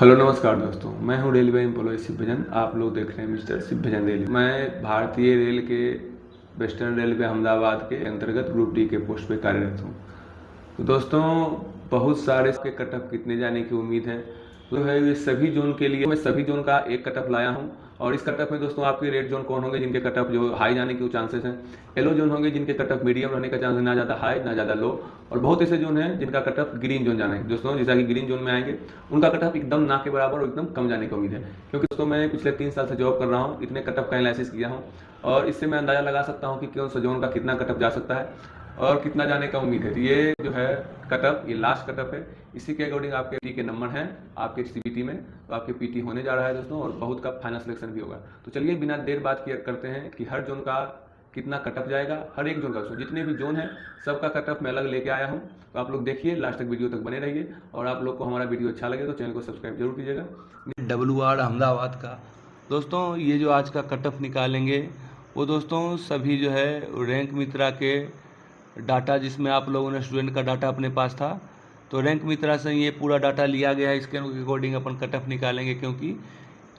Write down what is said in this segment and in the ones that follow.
Hello नमस्कार दोस्तों, मैं हूं रेलवे एम्प्लॉय शिव भजन। आप लोग देख रहे हैं मिस्टर शिव भजन रेलवे। मैं भारतीय रेल के वेस्टर्न रेलवे अहमदाबाद के अंतर्गत ग्रुप डी के पोस्ट पे कार्यरत हूं। तो दोस्तों, बहुत सारे के कट ऑफ कितने जाने की उम्मीद है। तो है ये सभी जोन के लिए मैं सभी जोन का एक कट ऑफ लाया हूं। और इस कट ऑफ में दोस्तों आपके रेड जोन कौन होंगे जिनके कट ऑफ जो हाई जाने के चांसेस हैं। येलो जोन होंगे जिनके कट ऑफ मीडियम रहने का चांस है, ना ज़्यादा हाई ना ज़्यादा लो। और बहुत ऐसे जोन हैं जिनका कट ऑफ ग्रीन जोन जाना है दोस्तों। जैसा कि ग्रीन जोन में आएंगे उनका कट ऑफ एकदम ना के बराबर और एकदम कम जाने की उम्मीद है। क्योंकि दोस्तों मैं पिछले 3 साल से जॉब कर रहा हूँ, इतने कट ऑफ का एनालिसिस किया हूँ और इससे मैं अंदाज़ा लगा सकता हूँ कि कौन सा जोन का कितना कट ऑफ जा सकता है और कितना जाने का उम्मीद है। तो ये जो है कटअप, ये लास्ट कटअप है। इसी के अकॉर्डिंग आपके पी के नंबर हैं आपके सीबीटी में, तो आपके पीटी होने जा रहा है दोस्तों और बहुत का फाइनल सिलेक्शन भी होगा। तो चलिए बिना देर बात किए करते हैं कि हर जोन का कितना कटअप जाएगा। हर एक जोन का जितने भी जोन है सबका कटअप मैं अलग लेके आया हूँ। तो आप लोग देखिए, लास्ट तक वीडियो तक बने रहिए। और आप लोग को हमारा वीडियो अच्छा लगे तो चैनल को सब्सक्राइब जरूर कीजिएगा। WR अहमदाबाद का दोस्तों ये जो आज का कटअप निकालेंगे वो दोस्तों सभी जो है रैंक मित्रा के डाटा, जिसमें आप लोगों ने स्टूडेंट का डाटा अपने पास था, तो रैंक मित्रा से ये पूरा डाटा लिया गया है। इसके अकॉर्डिंग अपन कटअप निकालेंगे, क्योंकि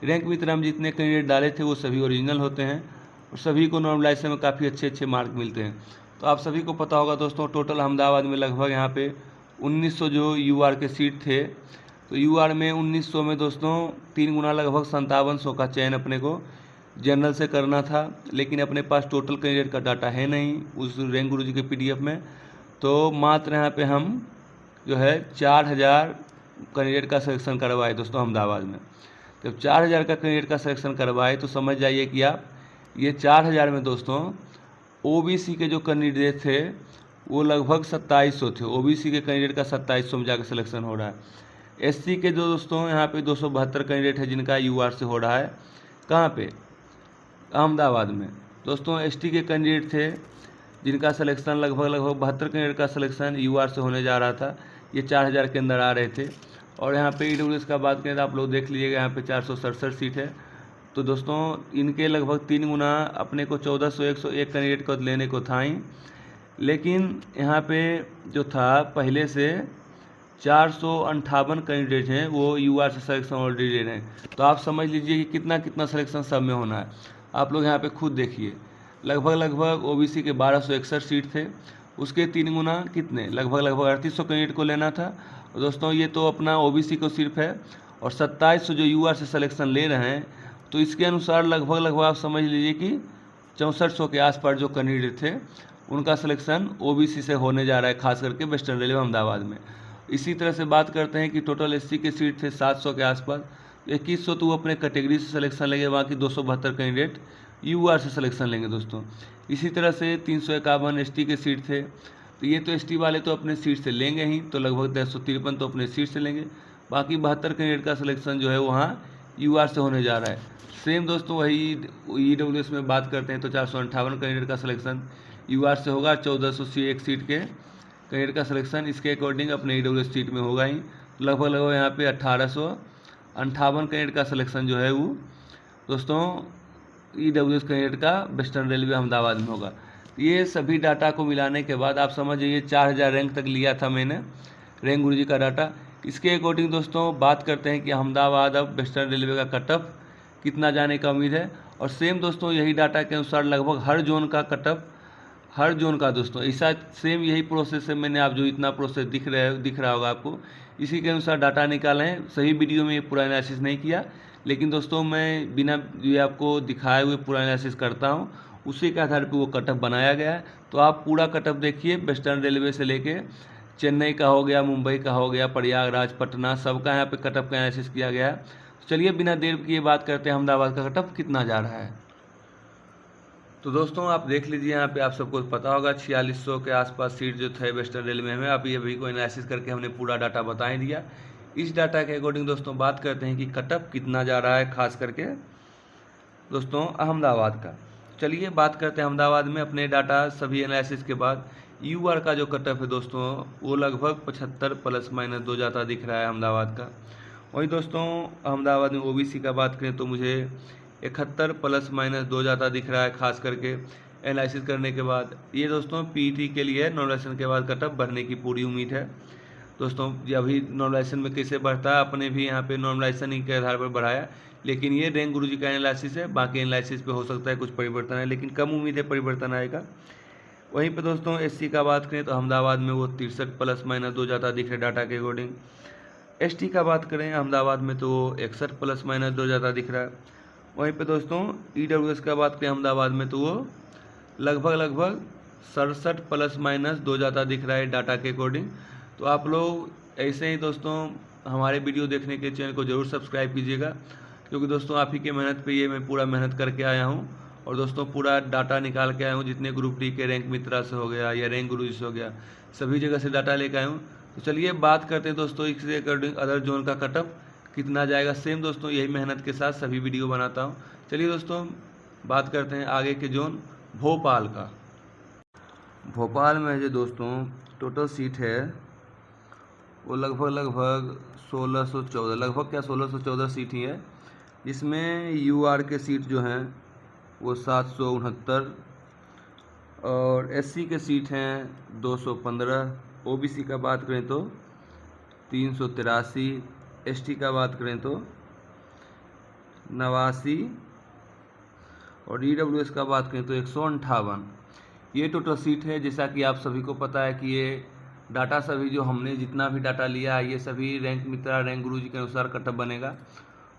रैंक मित्रा में जितने कैंडिडेट डाले थे वो सभी ओरिजिनल होते हैं और सभी को नॉर्मलाइजेशन में काफ़ी अच्छे अच्छे मार्क मिलते हैं। तो आप सभी को पता होगा दोस्तों, टोटल अहमदाबाद में लगभग यहाँ पे 1900 जो UR के सीट थे, तो UR में 1900 में दोस्तों 3 गुना लगभग 5700 का चयन अपने को जनरल से करना था। लेकिन अपने पास टोटल कैंडिडेट का डाटा है नहीं उस रैंक गुरुजी के PDF में, तो मात्र यहाँ पे हम जो है 4000 कैंडिडेट का सिलेक्शन करवाए दोस्तों अहमदाबाद में। जब 4000 का कैंडिडेट का सिलेक्शन करवाए तो समझ जाइए कि आप ये 4000 में दोस्तों OBC के जो कैंडिडेट थे वो लगभग 2700 थे। OBC के कैंडिडेट का 2700 में जाकर सिलेक्शन हो रहा है। SC के जो दोस्तों यहाँ पे 272 कैंडिडेट है जिनका UR से हो रहा है। कहाँ पे? अहमदाबाद में। दोस्तों ST के कैंडिडेट थे जिनका सिलेक्शन लगभग 72 कैंडिडेट का सिलेक्शन UR से होने जा रहा था। ये 4000 के अंदर आ रहे थे। और यहाँ पे EWS का बात करें तो आप लोग देख लीजिएगा, यहाँ पे 467 सीट है। तो दोस्तों इनके लगभग 3 गुना अपने को 1401 कैंडिडेट को लेने को था ही, लेकिन यहाँ पे जो था पहले से 458 कैंडिडेट हैं वो UR से सिलेक्शन ऑलरेडी हैं। तो आप समझ लीजिए कि कितना कितना सिलेक्शन सब में होना है। आप लोग यहाँ पे खुद देखिए, लगभग OBC के 1261 सीट थे, उसके 3 गुना कितने लगभग 3800 कैंडिडेट को लेना था। और दोस्तों ये तो अपना OBC को सिर्फ है, और 2700 जो UR से सिलेक्शन ले रहे हैं, तो इसके अनुसार लगभग आप समझ लीजिए कि 6400 के आसपास जो कैंडिडेट थे उनका सिलेक्शन OBC से होने जा रहा है, खास करके वेस्टर्न रेलवे अहमदाबाद में। इसी तरह से बात करते हैं कि टोटल SC के सीट थे 700 के आसपास, 2100 तो वो अपने कैटेगरी से सिलेक्शन लेंगे, बाकी 272 कैंडिडेट UR से सिलेक्शन लेंगे दोस्तों। इसी तरह से 351 ST के सीट थे, तो ये तो ST वाले तो अपने सीट से लेंगे ही, तो लगभग 353 तो अपने सीट से लेंगे। बाकी 72 कैंडिडेट का सिलेक्शन जो है वहाँ UR से होने जा रहा है। सेम दोस्तों वही EWS में बात करते हैं तो 458 कैंडिडेट का सिलेक्शन UR से होगा। 1401 सीट के कैंडिडेट का सिलेक्शन इसके अकॉर्डिंग अपने EWS सीट में होगा ही। लगभग यहाँ पे 1858 कैंडिडेट का सिलेक्शन जो है वो दोस्तों EWS कैंडिडेट का वेस्टर्न रेलवे अहमदाबाद में होगा। ये सभी डाटा को मिलाने के बाद आप समझ जाइए 4000 रैंक तक लिया था मैंने रैंक गुरुजी का डाटा। इसके अकॉर्डिंग दोस्तों बात करते हैं कि अहमदाबाद अब वेस्टर्न रेलवे का कटअप कितना जाने का उम्मीद है। और सेम दोस्तों यही डाटा के अनुसार लगभग हर जोन का कटअप, हर जोन का दोस्तों ऐसा सेम यही प्रोसेस है। मैंने आप जो इतना प्रोसेस दिख रहा होगा आपको, इसी के अनुसार डाटा निकाले हैं। सही वीडियो में ये पूरा एनालिसिस नहीं किया, लेकिन दोस्तों मैं बिना ये आपको दिखाए हुए पूरा एनालिसिस करता हूँ, उसी के आधार पर वो कटअप बनाया गया है। तो आप पूरा कटअप देखिए, वेस्टर्न रेलवे से लेके चेन्नई का हो गया, मुंबई का हो गया, प्रयागराज, पटना, सबका यहाँ पे कटअप का एनालिसिस किया गया है। तो चलिए बिना देर किए बात करते हैं अहमदाबाद का कटअप कितना जा रहा है। तो दोस्तों आप देख लीजिए, यहाँ पे आप सबको पता होगा 4600 के आसपास सीट जो थे वेस्टर्न रेलवे में। आप ये भी को एनालिसिस करके हमने पूरा डाटा बता ही दिया। इस डाटा के अकॉर्डिंग दोस्तों बात करते हैं कि कटअप कितना जा रहा है, खास करके दोस्तों अहमदाबाद का। चलिए बात करते हैं अहमदाबाद में अपने डाटा सभी एनालिसिस के बाद। UR का जो कटअप है दोस्तों वो लगभग 75 ± 2 जाता दिख रहा है अहमदाबाद का। वहीं दोस्तों अहमदाबाद में OBC का बात करें तो मुझे 71 ± 2 जाता दिख रहा है, खास करके एनालिसिस करने के बाद। ये दोस्तों PET के लिए नॉर्मलाइजेशन के बाद कटअप बढ़ने की पूरी उम्मीद है। दोस्तों ये अभी नॉर्मलाइजेशन में कैसे बढ़ता है, अपने भी यहाँ पे नॉर्मलाइजेशन ही के आधार पर बढ़ाया, लेकिन ये रैंक गुरुजी का एनालिसिस है, बाकी एनालिसिस पे हो सकता है कुछ परिवर्तन है, लेकिन कम उम्मीद है परिवर्तन आएगा। वहीं पे दोस्तों एससी का बात करें तो अहमदाबाद में वो 63 ± 2 जाता दिख रहा है डाटा के अकॉर्डिंग। एसटी का बात करें अहमदाबाद में तो वो 61 ± 2 जाता दिख रहा है। वहीं पे दोस्तों ईडब्ल्यूएस का बात करें अहमदाबाद में तो वो लगभग 67 ± 2 जाता दिख रहा है डाटा के अकॉर्डिंग। तो आप लोग ऐसे ही दोस्तों हमारे वीडियो देखने के चैनल को ज़रूर सब्सक्राइब कीजिएगा, क्योंकि दोस्तों आप ही के मेहनत पे ये मैं पूरा मेहनत करके आया हूँ, और दोस्तों पूरा डाटा निकाल के आया हूँ, जितने ग्रुप डी के रैंक मित्रा से हो गया या रैंक गुरुजी से हो गया, सभी जगह से डाटा लेकर आया हूँ। तो चलिए बात करते हैं दोस्तों इसके अकॉर्डिंग अदर जोन का कटअप कितना जाएगा। सेम दोस्तों यही मेहनत के साथ सभी वीडियो बनाता हूँ। चलिए दोस्तों बात करते हैं आगे के जोन भोपाल का। भोपाल में जो दोस्तों टोटल सीट है वो लगभग 1614, लगभग क्या 1614 सीट ही है, जिसमें यूआर के सीट जो हैं वो 769 और एससी के सीट हैं 215, ओबीसी का बात करें तो 383, एसटी का बात करें तो 89 और ईडब्ल्यूएस का बात करें तो 158। ये टोटल सीट है। जैसा कि आप सभी को पता है कि ये डाटा सभी जो हमने जितना भी डाटा लिया है ये सभी रैंक मित्रा रैंक गुरुजी के अनुसार कटअप बनेगा।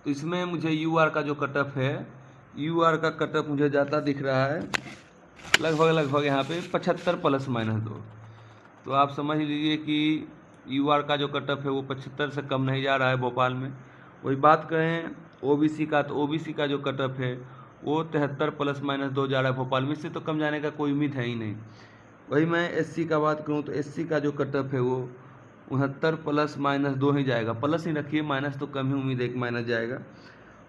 तो इसमें मुझे यूआर का जो कटअप है, यूआर का कटअप मुझे जाता दिख रहा है लगभग यहाँ पे 75 ± 2। तो आप समझ लीजिए कि यूआर का जो कटअप है वो 75 से कम नहीं जा रहा है भोपाल में। वही बात करें ओबीसी का, तो ओबीसी का जो कटअप है वो 73 ± 2 जा रहा है भोपाल में, इससे तो कम जाने का कोई उम्मीद है ही नहीं। वही मैं एससी का बात करूं तो एससी का जो कटअप है वो 69 ± 2 ही जाएगा, प्लस ही रखिए, माइनस तो कम ही उम्मीद है कि माइनस जाएगा।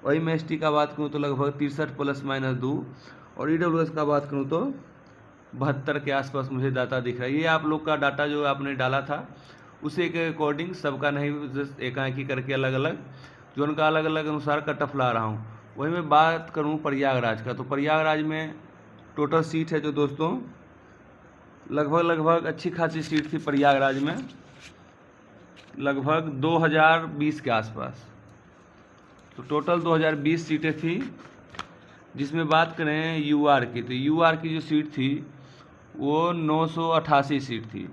वही मैं एसटी का बात करूं तो लगभग 63 ± 2 और ईडब्ल्यूएस का बात करूं तो 72 के आसपास मुझे डाटा दिख रहा है। ये आप लोग का डाटा जो आपने डाला था उसी के अकॉर्डिंग, सबका नहीं एकाएकी करके अलग अलग जो उनका अलग अलग अनुसार कटअप ला रहा हूँ। वही मैं बात करूँ प्रयागराज का, तो प्रयागराज में टोटल सीट है जो दोस्तों लगभग अच्छी खासी सीट थी प्रयागराज में, लगभग 2020 के आसपास। तो टोटल 2020 सीटें थी, जिसमें बात करें यूआर की तो यूआर की जो सीट थी वो 988 सीट थी।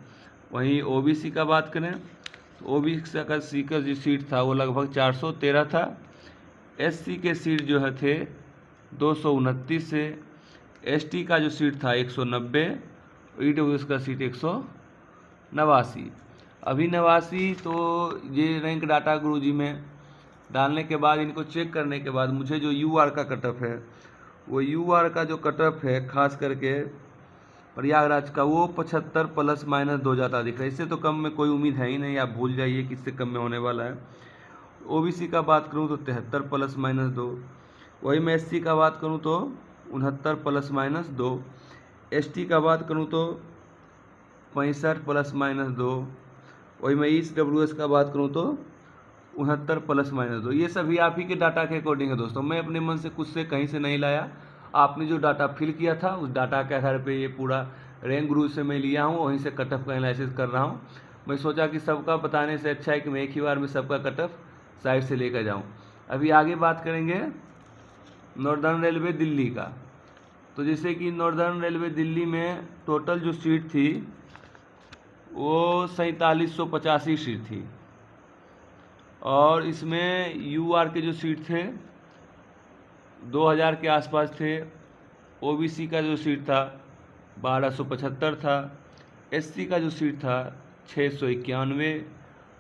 वहीं ओबीसी का बात करें तो ओबीसी का जो सीट था वो लगभग 413 था। एससी के सीट जो है थे 229 से, एसटी का जो सीट था 190, ईडब्ल्यूएस का सीट 189। अभी 89 तो ये रैंक डाटा गुरुजी में डालने के बाद इनको चेक करने के बाद मुझे जो यूआर का कटअप है वो यूआर का जो कटअप है खास करके प्रयागराज का वो 75 ± 2 जाता दिख रहा है। इससे तो कम में कोई उम्मीद है ही नहीं, आप भूल जाइए कि इससे कम में होने वाला है। ओबीसी का बात करूं तो 73 ± 2, वही मैं एससी का बात करूं तो 69 ± 2, एसटी का बात करूं तो 65 ± 2, वही मैं ईडब्ल्यूएस का बात करूं तो 69 ± 2। ये सभी आप ही के डाटा के अकॉर्डिंग है दोस्तों, मैं अपने मन से कुछ से कहीं से नहीं लाया। आपने जो डाटा फिल किया था उस डाटा के आधार पे ये पूरा रैंक गुरु से मैं लिया हूँ, वहीं से कटअप का एनालिसिस कर रहा हूँ। मैं सोचा कि सबका बताने से अच्छा है कि मैं एक ही बार में सबका कटअप साइड से लेकर जाऊँ। अभी आगे बात करेंगे नॉर्दर्न रेलवे दिल्ली का। तो जैसे कि नॉर्दर्न रेलवे दिल्ली में टोटल जो सीट थी वो 4785 सीट थी, और इसमें यूआर के जो सीट थे 2000 के आसपास थे। ओबीसी का जो सीट था 1275 था, एससी का जो सीट था 691,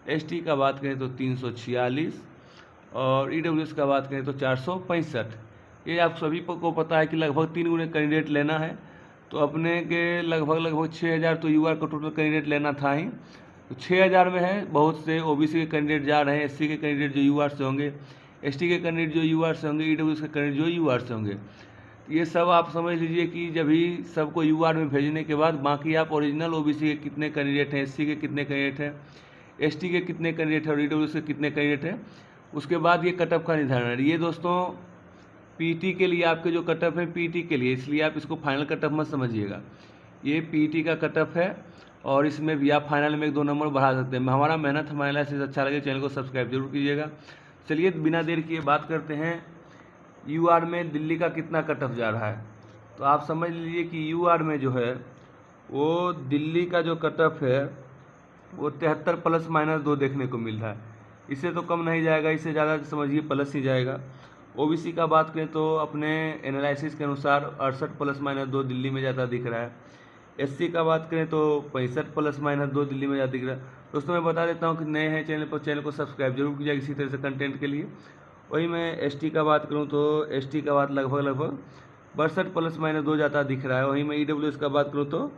एसटी का बात करें तो 346 और ईडब्ल्यूएस का बात करें तो 465। ये आप सभी को पता है कि लगभग 3 गुने कैंडिडेट लेना है, तो अपने के लगभग 6000 तो यूआर का टोटल कैंडिडेट लेना था ही। तो 6000 में है, बहुत से ओबीसी के कैंडिडेट जा रहे हैं, एससी के कैंडिडेट जो यूआर से होंगे, एसटी के कैंडिडेट जो यूआर से होंगे, ईडब्ल्यूएस के कैंडिडेट जो यूआर से होंगे। ये सब आप समझ लीजिए कि जब ही सबको यूआर में भेजने के बाद बाकी आप ओरिजिनल ओबीसी के कितने कैंडिडेट हैं, एससी के कितने कैंडिडेट हैं, एसटी के कितने कैंडिडेट हैं और ईडब्ल्यूएस के कितने कैंडिडेट हैं, उसके बाद ये कटअप का निर्धारण है। ये दोस्तों पीटी के लिए आपके जो कटअप है पीटी के लिए, इसलिए आप इसको फाइनल कटअप मत समझिएगा, ये पीटी का कटअप है। और इसमें भी आप फाइनल में 1-2 नंबर बढ़ा सकते हैं। हमारा मेहनत हमारा एनालिसिस अच्छा लगे चैनल को सब्सक्राइब जरूर कीजिएगा। चलिए बिना देर किए बात करते हैं यूआर में दिल्ली का कितना कट ऑफ जा रहा है। तो आप समझ लीजिए कि यूआर में जो है वो दिल्ली का जो कट ऑफ है वो 73 ± 2 देखने को मिल रहा है। इससे तो कम नहीं जाएगा, इससे ज़्यादा समझिए प्लस ही जाएगा। ओबीसी का बात करें तो अपने एनालिसिस के अनुसार 68 ± 2 दिल्ली में ज़्यादा दिख रहा है। एससी का बात करें तो 65 ± 2 दिल्ली में ज़्यादा दिख रहा है। दोस्तों मैं बता देता हूँ कि नए हैं चैनल पर, चैनल को सब्सक्राइब जरूर कीजिएगा इसी तरह से कंटेंट के लिए। वही मैं एसटी का बात करूँ तो एसटी का बात लगभग 62 ± 2 ज़्यादा दिख रहा है। वहीं मैं ईडब्ल्यूएस का बात करूँ तो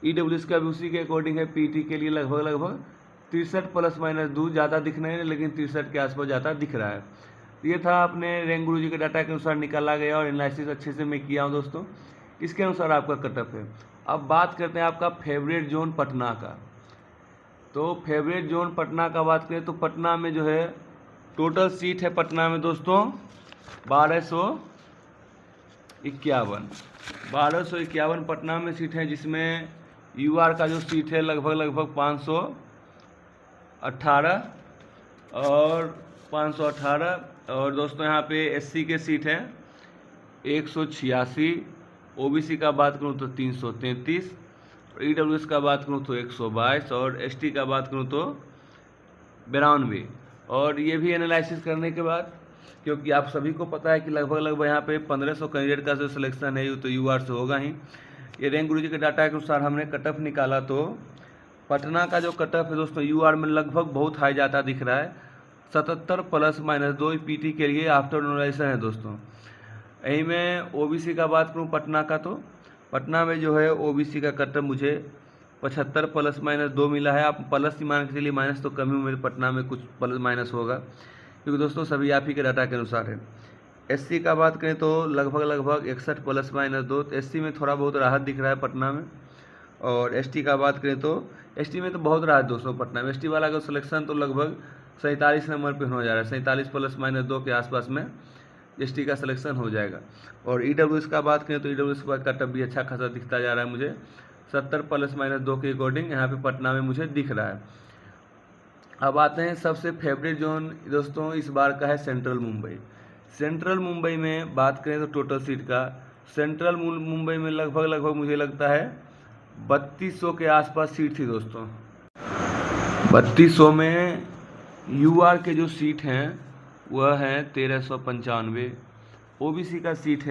ईडब्ल्यूएस का भी उसी के अकॉर्डिंग है। पीटी के लिए लगभग 63 ± 2 ज़्यादा दिखना है, लेकिन 63 के आसपास ज़्यादा दिख रहा है। ये था अपने रैंक गुरुजी के डाटा के अनुसार निकाला गया और एनालिसिस अच्छे से मैं किया हूँ दोस्तों। इसके अनुसार आपका कटअप है। अब बात करते हैं आपका फेवरेट जोन पटना का। तो फेवरेट जोन पटना का बात करें तो पटना में जो है टोटल सीट है पटना में दोस्तों 1251 पटना में सीट है, जिसमें यूआर का जो सीट है लगभग 518 और दोस्तों यहाँ पे एससी के सीट है 186, ओबीसी का बात करूँ तो 333, ईडब्ल्यूएस का बात करूँ तो 122 और एसटी का बात करूँ तो 92। और ये भी एनालिसिस करने के बाद, क्योंकि आप सभी को पता है कि लगभग यहाँ पे 1500 कैंडिडेट का जो सिलेक्शन है तो यूआर से होगा ही। ये रैंक गुरुजी के डाटा के अनुसार हमने कटअप निकाला तो पटना का जो कटअप है दोस्तों यूआर में लगभग बहुत हाई जाता दिख रहा है 77 ± 2 पीटी के लिए आफ्टर नॉर्मलाइजेशन है दोस्तों। यही मैं ओबीसी का बात करूँ पटना का तो पटना में जो है ओबीसी का कटअप मुझे 75 ± 2 मिला है। आप प्लस ही मान के चलिए, माइनस तो कम ही मेरे पटना में कुछ प्लस माइनस होगा, क्योंकि दोस्तों सभी आप ही के डाटा के अनुसार है। एससी का बात करें तो लगभग 61 ± 2, तो एससी में थोड़ा बहुत राहत दिख रहा है पटना में। और एसटी का बात करें तो एसटी में तो बहुत राहत दोस्तों पटना में। एसटी वाला का सिलेक्शन तो लगभग 47 नंबर पे होने जा रहा है, 47 ± 2 के आसपास में एसटी का सिलेक्शन हो जाएगा। और ईडब्ल्यूएस का बात करें तो ईडब्ल्यूएस का कटअप भी अच्छा खासा दिखता जा रहा है मुझे 70 ± 2 के अकॉर्डिंग यहाँ पे पटना में मुझे दिख रहा है। अब आते हैं सबसे फेवरेट जोन दोस्तों इस बार का है सेंट्रल मुंबई। सेंट्रल मुंबई में बात करें तो टोटल सीट का सेंट्रल मुंबई में लगभग मुझे लगता है 3200 के आसपास सीट थी दोस्तों। 3200 में यूआर के जो सीट हैं वह है 1395। ओबीसी का सीट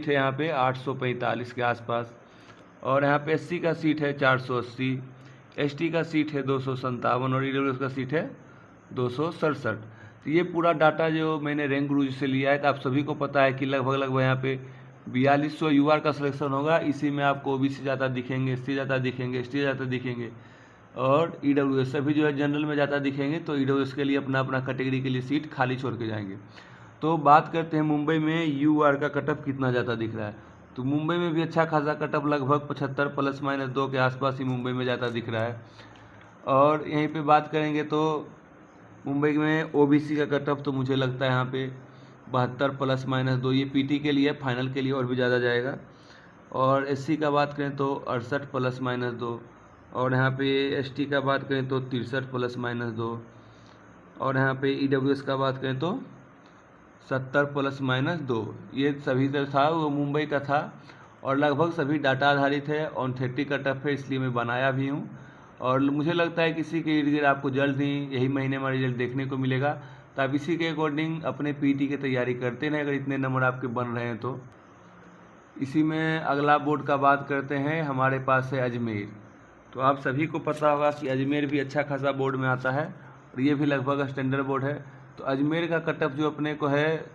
है यहाँ पे 845 के आसपास। और यहाँ पे एससी का सीट है 480, एसटी का सीट है 257 और ईडब्ल्यूएस का सीट है 267। तो ये पूरा डाटा जो मैंने रैंक गुरुजी से लिया है, तो आप सभी को पता है कि लगभग यहाँ पे 4200 यूआर का सिलेक्शन होगा। इसी में आपको ओबीसी ज़्यादा दिखेंगे, एससी ज़्यादा दिखेंगे, एसटी ज़्यादा दिखेंगे और ईडब्ल्यूएस सभी जो है जनरल में ज़्यादा दिखेंगे। तो ईडब्ल्यूएस के लिए अपना कैटेगरी के लिए सीट खाली छोड़ के जाएंगे। तो बात करते हैं मुंबई में यूआर का कटअप कितना ज़्यादा दिख रहा है। तो मुंबई में भी अच्छा खासा कटअप लगभग 75 ± 2 के आसपास ही मुंबई में ज़्यादा दिख रहा है। और यहीं पे बात करेंगे तो मुंबई में ओबीसी का कटअप तो मुझे लगता है यहाँ पे 72 ± 2, ये पीटी के लिए फाइनल के लिए और भी ज़्यादा जाएगा। और एससी का बात करें तो 68 ± 2 और यहाँ पे एसटी का बात करें तो 63 ± 2 और यहाँ पे ईडब्ल्यूएस का बात करें तो 70 ± 2। ये सभी था वो मुंबई का था और लगभग सभी डाटा आधारित है। ऑन 30 कटअप है, इसलिए मैं बनाया भी हूँ। और मुझे लगता है किसी के इर्द गिर्द आपको जल्द ही यही महीने में रिजल्ट देखने को मिलेगा। तो आप इसी के अकॉर्डिंग अपने पीटी की तैयारी करते रहें अगर इतने नंबर आपके बन रहे हैं तो। इसी में अगला बोर्ड का बात करते हैं, हमारे पास है अजमेर। तो आप सभी को पता होगा कि अजमेर भी अच्छा खासा बोर्ड में आता है और ये भी लगभग स्टैंडर्ड बोर्ड है। तो अजमेर का कटअप जो अपने को है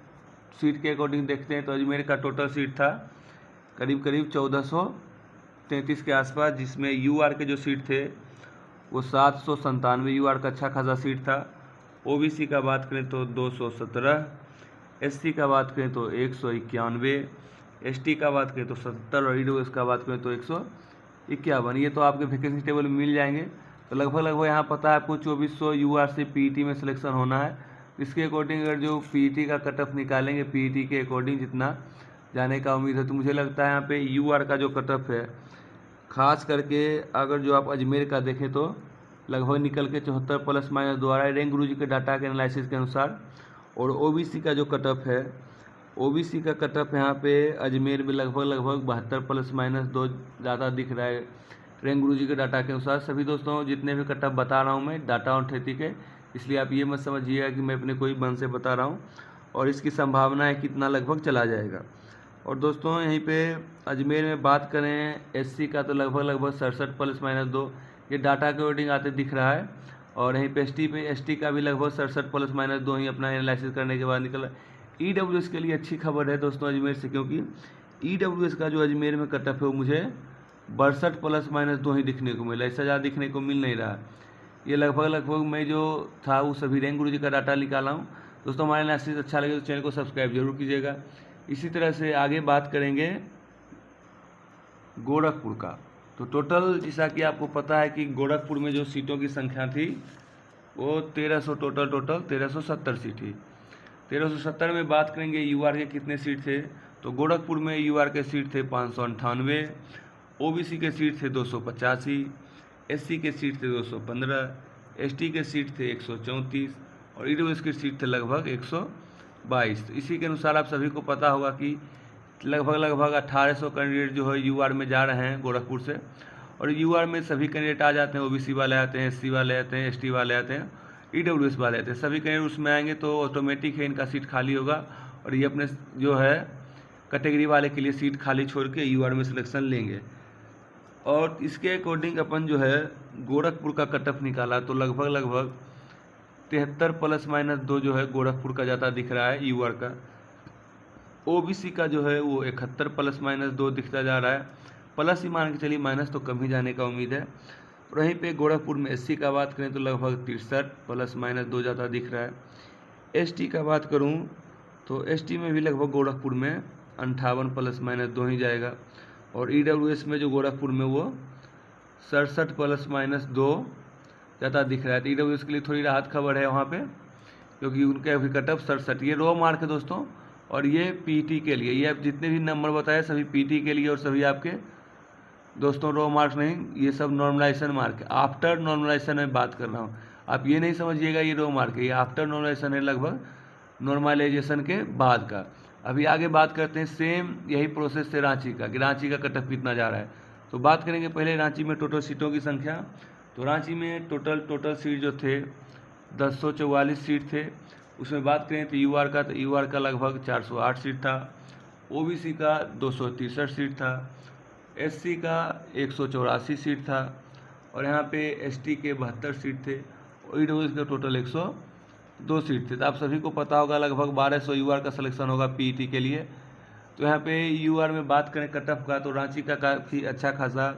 सीट के अकॉर्डिंग देखते हैं तो अजमेर का टोटल सीट था करीब 1433 के आसपास, जिसमें यूआर के जो सीट थे वो 797 यूआर का अच्छा खासा सीट था। ओबीसी का बात करें तो 217, एससी का बात करें तो 191, एसटी का बात करें तो 70 और ईडब्ल्यूएस का बात करें तो 151। ये तो आपके वैकेंसी टेबल में मिल जाएंगे। तो लगभग यहाँ पता है आपको 2400 यूआर से पीईटी में सिलेक्शन होना है। इसके अकॉर्डिंग अगर जो पीईटी का कटअप निकालेंगे पीईटी के अकॉर्डिंग जितना जाने का उम्मीद है, तो मुझे लगता है यहाँ पे यूआर का जो कटअप है खास करके अगर जो आप अजमेर का देखें तो लगभग निकल के 74 प्लस माइनस 2 आ रहा है रैंक गुरुजी के डाटा के एनालिसिस के अनुसार। और ओबीसी का जो कट ऑफ है, ओबीसी का कट ऑफ यहाँ पे अजमेर में लगभग 72 प्लस माइनस 2 ज़्यादा दिख रहा है रैंक गुरुजी के डाटा के अनुसार। सभी दोस्तों जितने भी कट ऑफ बता रहा हूँ मैं डाटा ऑथेंटिक है, इसलिए आप ये मत समझिएगा कि मैं अपने कोई मन से बता रहा हूँ। और इसकी संभावना है कितना लगभग चला जाएगा। और दोस्तों यहीं पे अजमेर में बात करें एससी का तो लगभग 67 प्लस माइनस 2 ये डाटा के अकॉर्डिंग आते दिख रहा है। और यहीं पे एसटी का भी लगभग 67 प्लस माइनस 2 ही अपना एनालिसिस करने के बाद निकला। ईडब्ल्यूएस के लिए अच्छी खबर है दोस्तों अजमेर से, क्योंकि ईडब्ल्यूएस का जो अजमेर में कट ऑफ है वो मुझे 62 प्लस माइनस 2 ही दिखने को मिला, इससे ज़्यादा दिखने को मिल नहीं रहा। ये लगभग मैं जो था वो सभी रैंक गुरुजी का डाटा निकाला हूँ। दोस्तों हमारा एनालिसिस अच्छा लगे तो चैनल को सब्सक्राइब जरूर कीजिएगा। इसी तरह से आगे बात करेंगे गोरखपुर का। तो टोटल जैसा कि आपको पता है कि गोरखपुर में जो सीटों की संख्या थी वो 1300 टोटल 1370 सीट थी। 1370 में बात करेंगे यूआर के कितने सीट थे, तो गोरखपुर में यूआर के सीट थे 598, ओबीसी के सीट थे 285, एससी के सीट थे 215, एसटी के सीट थे 134 और ईडब्ल्यूएस की सीट थे लगभग 122। तो इसी के अनुसार आप सभी को पता होगा कि लगभग 1800 कैंडिडेट जो है यूआर में जा रहे हैं गोरखपुर से। और यूआर में सभी कैंडिडेट आ जाते हैं, ओबीसी वाले आते हैं, एससी वाले आते हैं, एसटी वाले आते हैं, ईडब्ल्यूएस वाले आते हैं। सभी कैंडिडेट उसमें आएंगे तो ऑटोमेटिक है इनका सीट खाली होगा और ये अपने जो है कैटेगरी वाले के लिए सीट खाली छोड़ के यूआर में सिलेक्शन लेंगे। और इसके अकॉर्डिंग अपन जो है गोरखपुर का कट ऑफ निकाला तो लगभग 73 प्लस माइनस 2 जो है गोरखपुर का ज़्यादा दिख रहा है यूआर का। ओबीसी का जो है वो 71 प्लस माइनस 2 दिखता जा रहा है, प्लस ही मान के चलिए माइनस तो कम ही जाने का उम्मीद है। और वहीं पे गोरखपुर में एससी का बात करें तो लगभग 63 प्लस माइनस 2 ज़्यादा दिख रहा है। एसटी का बात करूं तो एसटी में भी लगभग गोरखपुर में 58 प्लस माइनस 2 ही जाएगा। और ईडब्ल्यूएस में जो गोरखपुर में वो 67 प्लस माइनस 2 ज़्यादा दिख रहा है। तो ईडब्ल्यूएस के लिए थोड़ी राहत खबर है वहाँ पे, क्योंकि उनके अभी कट ऑफ 67 ये रो मार्क है दोस्तों। और ये पीटी के लिए, ये आप जितने भी नंबर बताए सभी पीटी के लिए और सभी आपके दोस्तों रो मार्क नहीं, ये सब नॉर्मलाइजेशन मार्क है। आफ्टर नॉर्मलाइजेशन में बात कर रहा हूँ, आप ये नहीं समझिएगा ये रो मार्क है, ये आफ्टर नॉर्मलाइजेशन है लगभग नॉर्मलाइजेशन के बाद का। अभी आगे बात करते हैं सेम यही प्रोसेस से रांची का, कि रांची का कट ऑफ कितना जा रहा है। तो बात करेंगे पहले रांची में टोटल सीटों की संख्या। तो रांची में टोटल सीट जो थे 1044 सीट थे। उसमें बात करें तो यूआर का लगभग 408 सीट था, ओबीसी का 263 सीट था, एससी का 184 सीट था और यहाँ पे एसटी के 72 सीट थे और ईडब्ल्यूएस का टोटल 102 सीट थे। तो आप सभी को पता होगा लगभग 1200 यूआर का सिलेक्शन होगा पीईटी के लिए। तो यहाँ पे यूआर में बात करें कट ऑफ का तो रांची का काफ़ी अच्छा खासा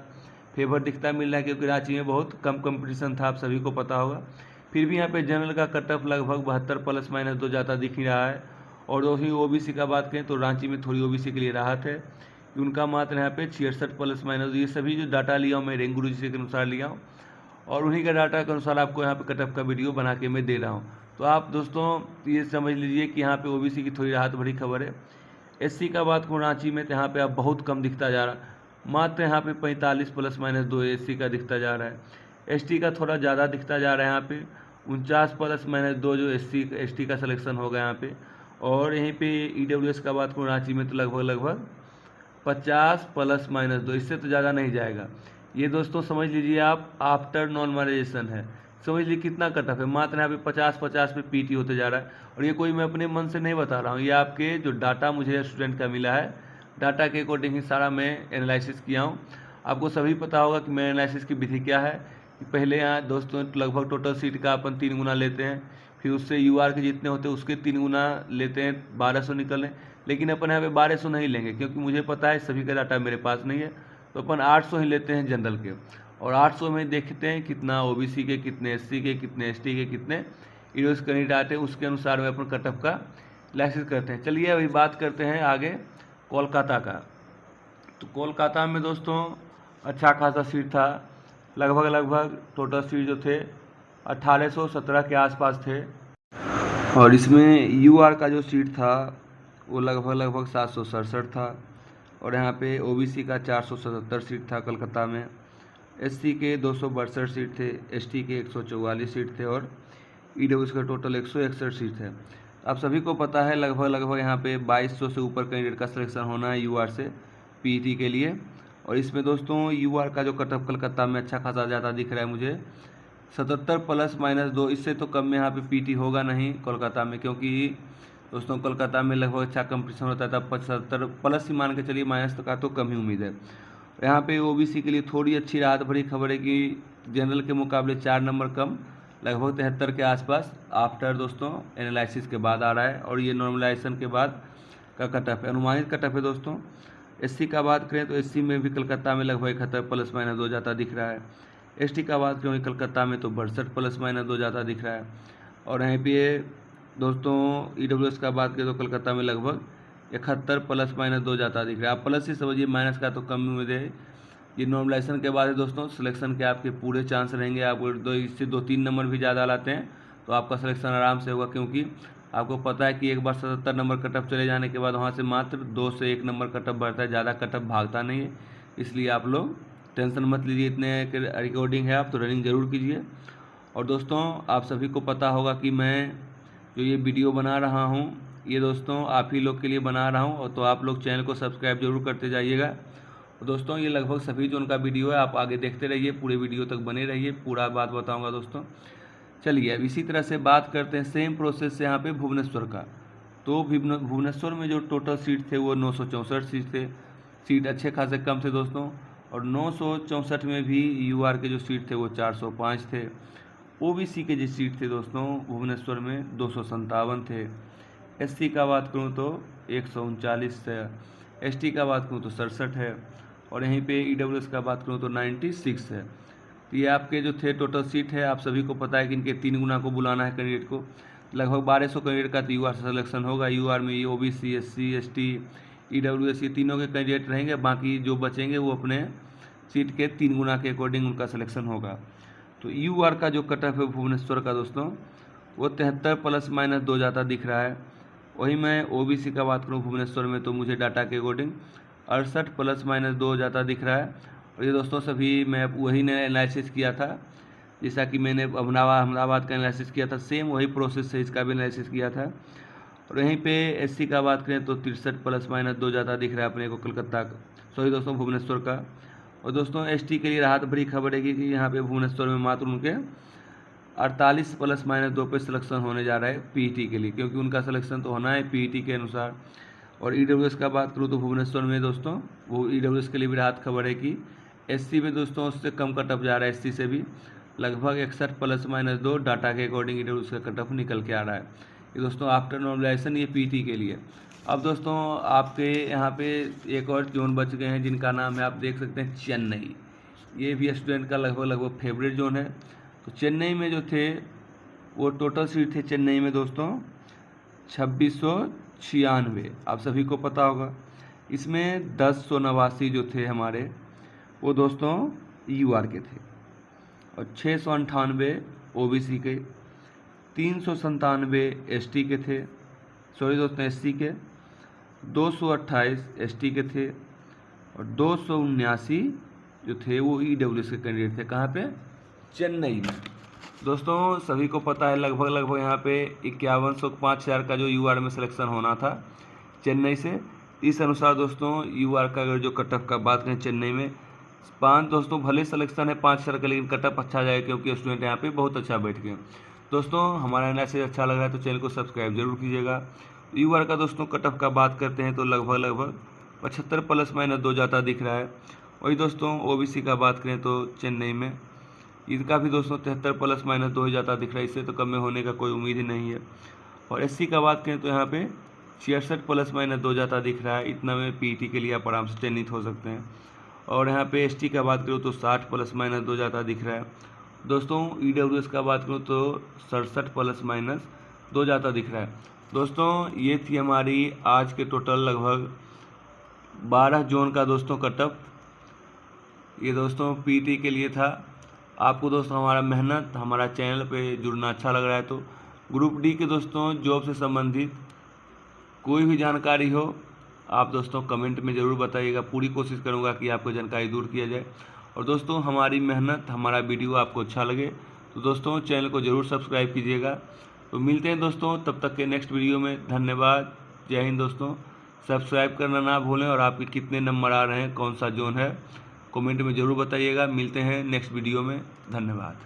फेवर दिखता मिल रहा है, क्योंकि रांची में बहुत कम कंपटीशन था, आप सभी को पता होगा। फिर भी यहाँ पे जनरल का कट ऑफ लगभग 72 प्लस माइनस 2 ज़्यादा दिख ही रहा है। और वहीं ओबीसी का बात करें तो रांची में थोड़ी ओबीसी के लिए राहत है, उनका मात्र यहाँ पे 66 प्लस माइनस। ये सभी जो डाटा लिया हूँ मैं रैंक गुरुजी के अनुसार लिया हूँ और उन्हीं का डाटा के अनुसार आपको यहाँ पे कट ऑफ का वीडियो बना के मैं दे रहा हूँ। तो आप दोस्तों ये समझ लीजिए कि यहाँ पे ओबीसी की थोड़ी राहत बड़ी खबर है। एससी का बात करूँ रांची में तो यहाँ पे आप बहुत कम दिखता जा रहा, मात्र यहाँ पे 45 प्लस माइनस 2 एससी का दिखता जा रहा है। एसटी का थोड़ा ज़्यादा दिखता जा रहा है, यहाँ पे 49 प्लस माइनस 2 जो एसटी का सिलेक्शन होगा यहाँ पे। और यहीं पे ईडब्ल्यूएस का बात करूँ रांची में तो लगभग 50 प्लस माइनस 2, इससे तो ज़्यादा नहीं जाएगा। ये दोस्तों समझ लीजिए आप आफ्टर नॉर्मलाइजेशन है, समझ लीजिए कितना कट ऑफ है, मात्र यहाँ पे 50 पे पीटी होते जा रहा है। और ये कोई मैं अपने मन से नहीं बता रहा हूँ, ये आपके जो डाटा मुझे स्टूडेंट का मिला है, डाटा के अकॉर्डिंग ही सारा मैं एनालिसिस किया हूँ। आपको सभी पता होगा कि मैं एनालिसिस की विधि क्या है कि पहले यहाँ दोस्तों लगभग टोटल सीट का अपन 3 गुना लेते हैं, फिर उससे यूआर के जितने होते हैं उसके 3 गुना लेते हैं, 1200 निकलें। लेकिन अपन यहाँ पे 1200 नहीं लेंगे, क्योंकि मुझे पता है सभी का डाटा मेरे पास नहीं है, तो अपन 800 ही लेते हैं जनरल के। और 800 में देखते हैं कितना ओबीसी के, कितने एससी के, कितने एसटी के, कितने ईडब्ल्यूएस कैंडिडेट आते हैं, उसके अनुसार में अपन कट ऑफ का एनालिसिस करते हैं। चलिए अभी बात करते हैं आगे कोलकाता का। तो कोलकाता में दोस्तों अच्छा खासा सीट था, लगभग टोटल सीट जो थे 1817 के आसपास थे। और इसमें यूआर का जो सीट था वो लगभग 767 था, और यहाँ पे ओबीसी का 477 सीट था कलकत्ता में, एससी के 262 सीट थे, एसटी के 144 सीट थे और ईडब्ल्यूएस का टोटल 161 सीट है। आप सभी को पता है लगभग यहाँ पे 2200 से ऊपर कैंडिडेट का सिलेक्शन होना है यूआर से पीईटी के लिए। और इसमें दोस्तों यूआर का जो कटअप कलकत्ता में अच्छा खासा ज़्यादा दिख रहा है मुझे, 77 +-2, इससे तो कम में यहाँ पे पीटी होगा नहीं कोलकाता में, क्योंकि दोस्तों कोलकाता में लगभग अच्छा कंपटीशन होता है, तब 75 प्लस ही मान के चलिए, माइनस का तो कम ही उम्मीद है। यहाँ पे ओबीसी के लिए थोड़ी अच्छी राहत भरी खबर है कि जनरल के मुकाबले 4 नंबर कम, लगभग 73 के आसपास आफ्टर दोस्तों एनालिसिस के बाद आ रहा है, और ये नॉर्मलाइजेशन के बाद का कटअप है, अनुमानित कटअप है दोस्तों। एससी का बात करें तो एससी में भी कलकत्ता में लगभग 71 +-2 जाता दिख रहा है। एसटी का बात करें कलकत्ता में तो 62 +-2 जाता दिख रहा है। और यहीं पे दोस्तों ईडब्ल्यूएस का बात करें तो कलकत्ता में लगभग 71 +-2 जाता दिख रहा है। आप प्लस ही समझिए, माइनस का तो कम उम्मीद है। ये नॉर्मलाइजेशन के बाद है दोस्तों, सिलेक्शन के आपके पूरे चांस रहेंगे। आप इससे 2-3 नंबर भी ज़्यादा लाते हैं तो आपका सिलेक्शन आराम से होगा, क्योंकि आपको पता है कि एक बार 77 नंबर कटअप चले जाने के बाद वहाँ से मात्र 2 से 1 नंबर कटअप बढ़ता है, ज़्यादा कटअप भागता नहीं है। इसलिए आप लोग टेंशन मत लीजिए, इतने रिकॉर्डिंग है आप तो रनिंग ज़रूर कीजिए। और दोस्तों आप सभी को पता होगा कि मैं जो ये वीडियो बना रहा हूँ ये दोस्तों आप ही लोग के लिए बना रहा हूँ, और तो आप लोग चैनल को सब्सक्राइब जरूर करते जाइएगा। दोस्तों ये लगभग सभी जोन का वीडियो है, आप आगे देखते रहिए, पूरे वीडियो तक बने रहिए, पूरा बात बताऊंगा दोस्तों। चलिए अब इसी तरह से बात करते हैं सेम प्रोसेस से यहाँ पे भुवनेश्वर का। तो भुवनेश्वर में जो टोटल सीट थे वो 964 सीट थे, सीट अच्छे खासे कम थे दोस्तों। और 964 में भी यूआर के जो सीट थे वो 405 थे। ओबीसी के जो सीट थे दोस्तों भुवनेश्वर में 257 थे। एससी का बात करूँ तो 139 है, एसटी का बात करूँ तो 67 है, और यहीं पे ईडब्ल्यूएस का बात करूँ तो 96 है। तो ये आपके जो थे टोटल सीट है, आप सभी को पता है कि इनके 3 गुना को बुलाना है कैंडिडेट को। लगभग 1200 कैंडिडेट का तो यूआर से सिलेक्शन होगा। यूआर में ये ओबीसी, एससी, एसटी, ईडब्ल्यूएस ये तीनों के कैंडिडेट रहेंगे, बाकी जो बचेंगे वो अपने सीट के 3 गुना के अकॉर्डिंग उनका सिलेक्शन होगा। तो यूआर का जो कटअप है भुवनेश्वर का दोस्तों वो 73 +-2 जाता दिख रहा है। वही मैं ओबीसी का बात करूँ भुवनेश्वर में तो मुझे डाटा के अकॉर्डिंग 68 +-2 जाता दिख रहा है। और ये दोस्तों सभी मैं वही ने एनालिसिस किया था, जैसा कि मैंने अहमदाबाद का एनालिसिस किया था, सेम वही प्रोसेस से इसका भी एनालिसिस किया था। और यहीं पे एससी का बात करें तो 63 +-2 जाता दिख रहा है अपने को कलकत्ता का, सॉरी दोस्तों भुवनेश्वर का। और दोस्तों एसटी के लिए राहत भरी खबर है कि यहाँ पे भुवनेश्वर में मात्र उनके 48 +-2 पे सिलेक्शन होने जा रहा है पीईटी के लिए, क्योंकि उनका सिलेक्शन तो होना है पीईटी के अनुसार। और ईडब्ल्यूएस का बात करूँ तो भुवनेश्वर में दोस्तों वो ईडब्ल्यूएस के लिए भी राहत खबर है कि एससी में दोस्तों उससे कम कटअप जा रहा है, एससी से भी लगभग 61 +-2 डाटा के अकॉर्डिंग ईडब्ल्यूएस का कटअप निकल के आ रहा है। ये दोस्तों आफ्टर नॉर्मलाइजेशन ये पीईटी के लिए। अब दोस्तों आपके यहाँ पे एक और जोन बच गए हैं जिनका नाम है, आप देख सकते हैं चेन्नई। ये भी स्टूडेंट का लगभग फेवरेट जोन है। तो चेन्नई में जो थे वो टोटल सीट थे चेन्नई में दोस्तों 2696, आप सभी को पता होगा। इसमें 1089 जो थे हमारे वो दोस्तों यूआर के थे, और 698 ओबीसी के, 397 एसटी के थे, सॉरी दोस्तों एससी के, 228 एसटी के थे, और 279 जो थे वो ईडब्ल्यूएस के कैंडिडेट थे। कहाँ पे? चेन्नई में। दोस्तों सभी को पता है लगभग यहाँ पे 5105 का जो यूआर में सिलेक्शन होना था चेन्नई से। इस अनुसार दोस्तों यूआर का अगर जो कटअप का बात करें चेन्नई में 5 दोस्तों भले सिलेक्शन है 5 का, लेकिन कटअप अच्छा जाएगा क्योंकि स्टूडेंट यहाँ पे बहुत अच्छा बैठ गए। दोस्तों हमारा एनालिसिस अच्छा लग रहा है तो चैनल को सब्सक्राइब जरूर कीजिएगा। यूआर का दोस्तों कटअप का बात करते हैं तो लगभग 75 +-2 जाता दिख रहा है। वही दोस्तों ओबीसी का बात करें तो चेन्नई में इसका भी दोस्तों 73 +-2 ही जाता दिख रहा है, इससे तो कम में होने का कोई उम्मीद ही नहीं है। और एससी का बात करें तो यहाँ पे 66 +-2 जाता दिख रहा है। इतना में पीईटी के लिए आप आराम से चयनित हो सकते हैं। और यहाँ पे एसटी का बात करूँ तो 60 +-2 जाता दिख रहा है। दोस्तों ईडब्ल्यूएस का बात करूँ तो 67 +-2 जाता दिख रहा है। दोस्तों ये थी हमारी आज के टोटल लगभग 12 जोन का दोस्तों कटअप। ये दोस्तों पीईटी के लिए था। आपको दोस्तों हमारा मेहनत हमारा चैनल पे जुड़ना अच्छा लग रहा है तो ग्रुप डी के दोस्तों जॉब से संबंधित कोई भी जानकारी हो आप दोस्तों कमेंट में ज़रूर बताइएगा। पूरी कोशिश करूँगा कि आपको जानकारी दूर किया जाए। और दोस्तों हमारी मेहनत, हमारा वीडियो आपको अच्छा लगे तो दोस्तों चैनल को ज़रूर सब्सक्राइब कीजिएगा। तो मिलते हैं दोस्तों तब तक के नेक्स्ट वीडियो में। धन्यवाद। जय हिंद दोस्तों। सब्सक्राइब करना ना भूलें और आपके कितने नंबर आ रहे हैं, कौन सा जोन है, कमेंट में ज़रूर बताइएगा। मिलते हैं नेक्स्ट वीडियो में। धन्यवाद।